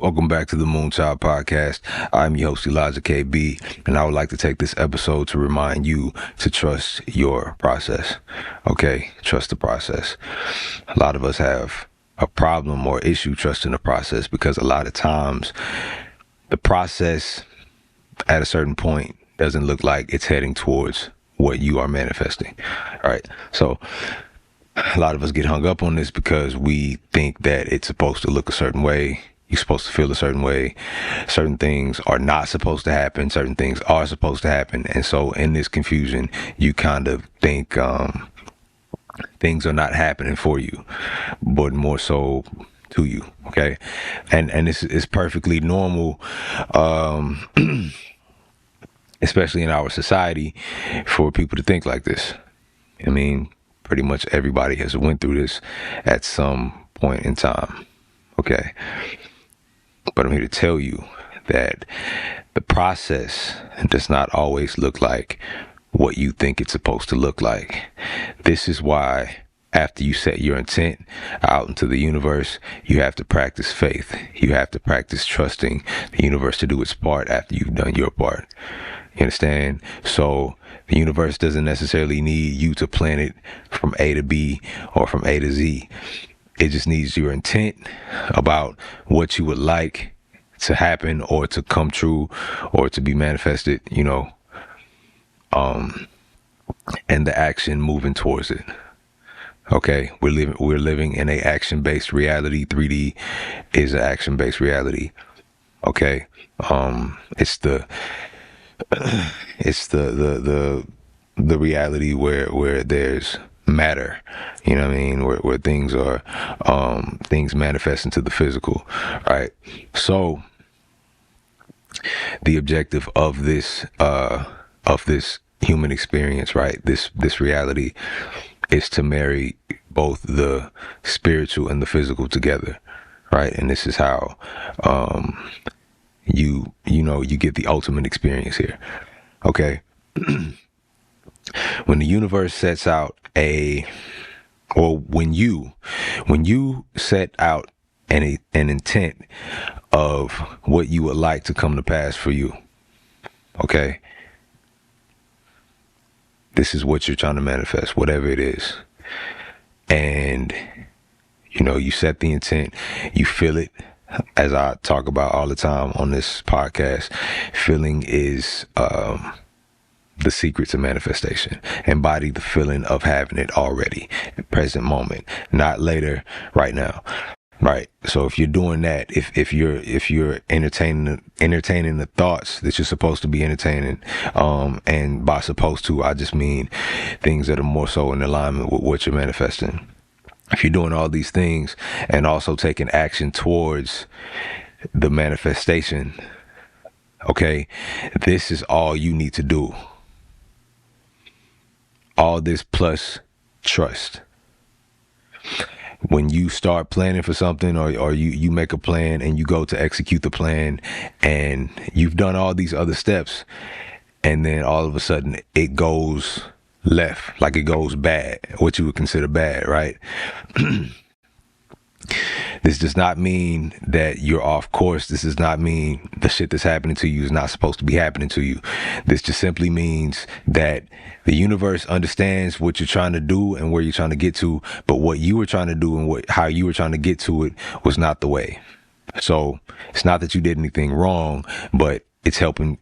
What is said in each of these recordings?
Welcome back to the Moonchild Podcast. I'm your host, Elijah KB, and I would like to take this episode to remind you to trust your process. Okay, trust the process. A lot of us have a problem or issue trusting the process because a lot of times the process at a certain point doesn't look like it's heading towards what you are manifesting. All right, so a lot of us get hung up on this because we think that it's supposed to look a certain way. You're supposed to feel a certain way. Certain things are not supposed to happen. Certain things are supposed to happen. And so in this confusion, you kind of think things are not happening for you, but more so to you. Okay. And this is perfectly normal, especially in our society, for people to think like this. I mean, pretty much everybody has went through this at some point in time. Okay. But I'm here to tell you that the process does not always look like what you think it's supposed to look like. This is why after you set your intent out into the universe, you have to practice faith. You have to practice trusting the universe to do its part after you've done your part. You understand? So the universe doesn't necessarily need you to plan it from A to B or from A to Z. It just needs your intent about what you would like to happen or to come true or to be manifested, and the action moving towards it. Okay, we're living in a action-based reality. 3D is an action-based reality. Okay, it's the reality where there's matter, you know what I mean, where things are things manifest into the physical, right? So the objective of this human experience, right, this reality, is to marry both the spiritual and the physical together, right? And this is how you get the ultimate experience here. Okay. When the universe sets out when you set out an intent of what you would like to come to pass for you, okay, this is what you're trying to manifest, whatever it is. And you set the intent, you feel it. As I talk about all the time on this podcast, feeling is the secret to manifestation. Embody the feeling of having it already, present moment, not later, right now. Right. So if you're doing that, if you're entertaining the thoughts that you're supposed to be entertaining, and by supposed to, I just mean things that are more so in alignment with what you're manifesting. If you're doing all these things and also taking action towards the manifestation, okay, this is all you need to do. All this plus trust. When you start planning for something or you make a plan and you go to execute the plan and you've done all these other steps and then all of a sudden it goes left, like it goes bad, what you would consider bad, right? This does not mean that you're off course. This does not mean the shit that's happening to you is not supposed to be happening to you. This just simply means that the universe understands what you're trying to do and where you're trying to get to, but what you were trying to do and how you were trying to get to it was not the way. So it's not that you did anything wrong, but it's helping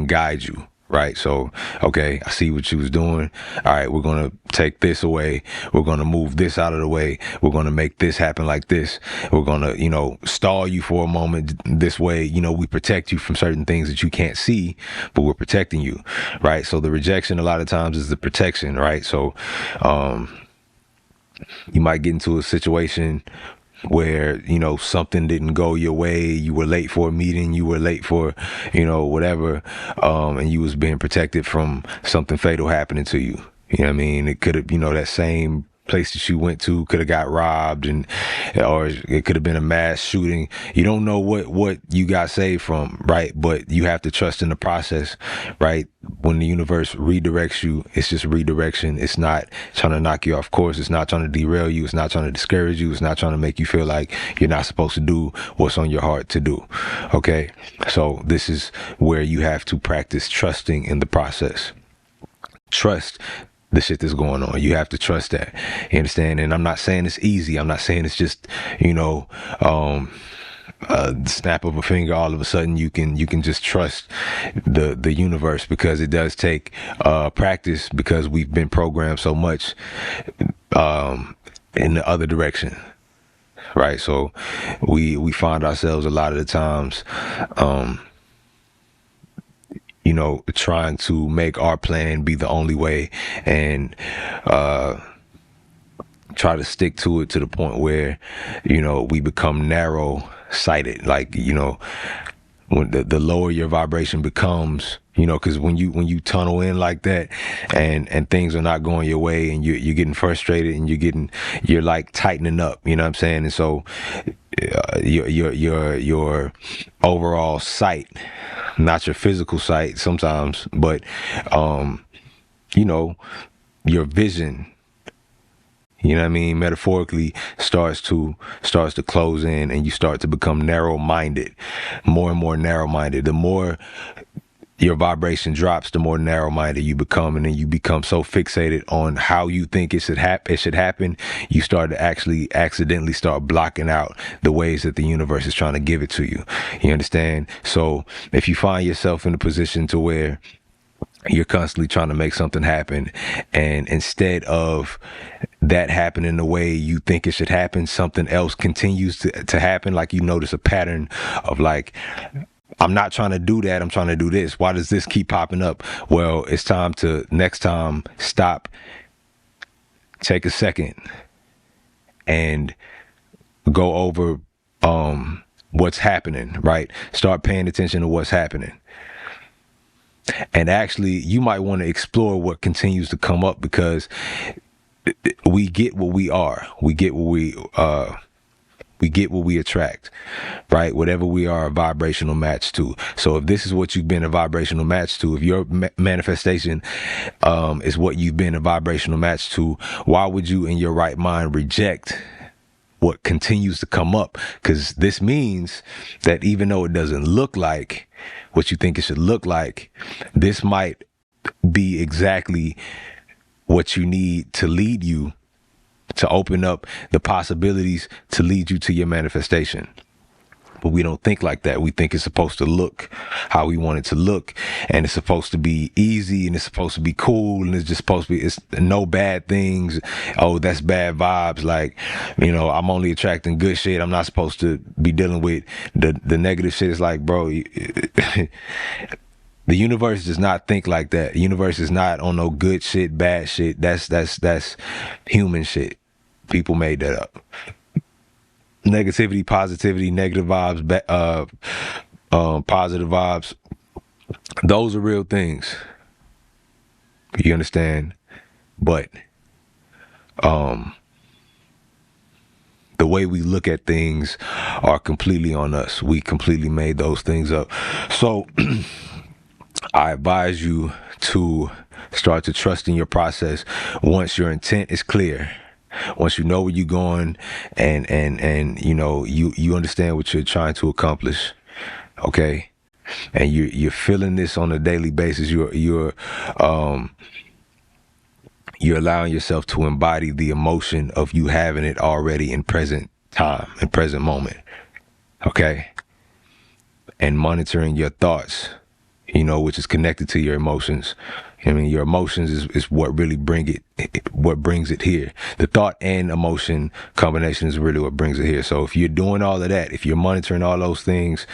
guide you. Right. So, okay, I see what you was doing. All right, we're going to take this away. We're going to move this out of the way. We're going to make this happen like this. We're going to, stall you for a moment this way. We protect you from certain things that you can't see, but we're protecting you. Right. So the rejection a lot of times is the protection. Right. So, you might get into a situation where, something didn't go your way, you were late for a meeting, you were late for, whatever, and you was being protected from something fatal happening to you. You know what I mean? It could have, that same place that you went to could have got robbed, and or it could have been a mass shooting. You don't know what you got saved from, right? But you have to trust in the process, right? When the universe redirects you, it's just redirection. It's not trying to knock you off course. It's not trying to derail you. It's not trying to discourage you. It's not trying to make you feel like you're not supposed to do what's on your heart to do. Okay, so this is where you have to practice trusting in the process. Trust the shit that's going on. You have to trust that. You understand? And I'm not saying it's easy. I'm not saying it's just, snap of a finger, all of a sudden you can just trust the universe, because it does take practice, because we've been programmed so much in the other direction, right? So we find ourselves a lot of the times trying to make our plan be the only way, and try to stick to it to the point where, we become narrow sighted. Like, when the lower your vibration becomes, because when you tunnel in like that, and things are not going your way, and you're getting frustrated, and you're like tightening up, you know what I'm saying? And so your overall sight, not your physical sight sometimes, but your vision, metaphorically starts to close in, and you start to become narrow-minded, more and more narrow-minded. The more your vibration drops, the more narrow-minded you become, and then you become so fixated on how you think it should happen, you start to actually accidentally start blocking out the ways that the universe is trying to give it to you. You understand? So if you find yourself in a position to where you're constantly trying to make something happen, and instead of that happening the way you think it should happen, something else continues to happen, like you notice a pattern of like, I'm not trying to do that, I'm trying to do this. Why does this keep popping up? Well, it's time to, next time, stop, take a second, and go over what's happening, right? Start paying attention to what's happening. And actually, you might want to explore what continues to come up, because we get what we are. We get what we attract, right? Whatever we are a vibrational match to. So if this is what you've been a vibrational match to, if your manifestation is what you've been a vibrational match to, why would you in your right mind reject what continues to come up? Because this means that even though it doesn't look like what you think it should look like, this might be exactly what you need to lead you, to open up the possibilities to lead you to your manifestation. But we don't think like that. We think it's supposed to look how we want it to look, and it's supposed to be easy, and it's supposed to be cool, and it's just supposed to be, it's no bad things. Oh, that's bad vibes. Like, I'm only attracting good shit. I'm not supposed to be dealing with the negative shit. It's like, bro, the universe does not think like that. The universe is not on no good shit, bad shit. That's human shit. People made that up. Negativity, positivity, negative vibes, positive vibes. Those are real things. You understand? But the way we look at things are completely on us. We completely made those things up. So I advise you to start to trust in your process once your intent is clear. Once you know where you're going, and you understand what you're trying to accomplish, okay, and you're feeling this on a daily basis, you're allowing yourself to embody the emotion of you having it already in present time, in present moment, okay, and monitoring your thoughts, which is connected to your emotions. Your emotions is what really what brings it here. The thought and emotion combination is really what brings it here. So if you're doing all of that, if you're monitoring all those things,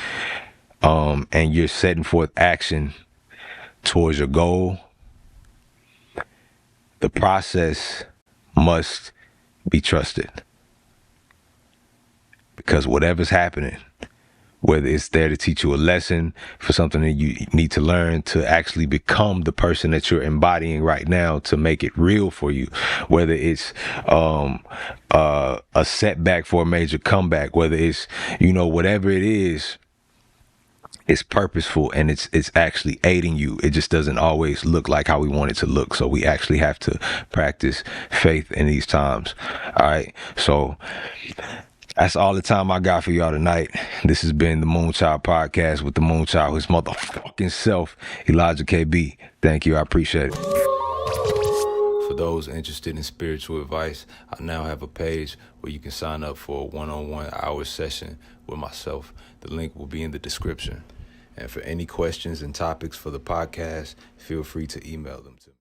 and you're setting forth action towards your goal, the process must be trusted. Because whatever's happening, whether it's there to teach you a lesson for something that you need to learn to actually become the person that you're embodying right now, to make it real for you, whether it's a setback for a major comeback, whether it's, whatever it is, it's purposeful and it's actually aiding you. It just doesn't always look like how we want it to look. So we actually have to practice faith in these times. All right. So that's all the time I got for y'all tonight. This has been the Moonchild Podcast with the Moonchild, his motherfucking self, Elijah KB. Thank you. I appreciate it. For those interested in spiritual advice, I now have a page where you can sign up for a one-on-one hour session with myself. The link will be in the description. And for any questions and topics for the podcast, feel free to email them to me.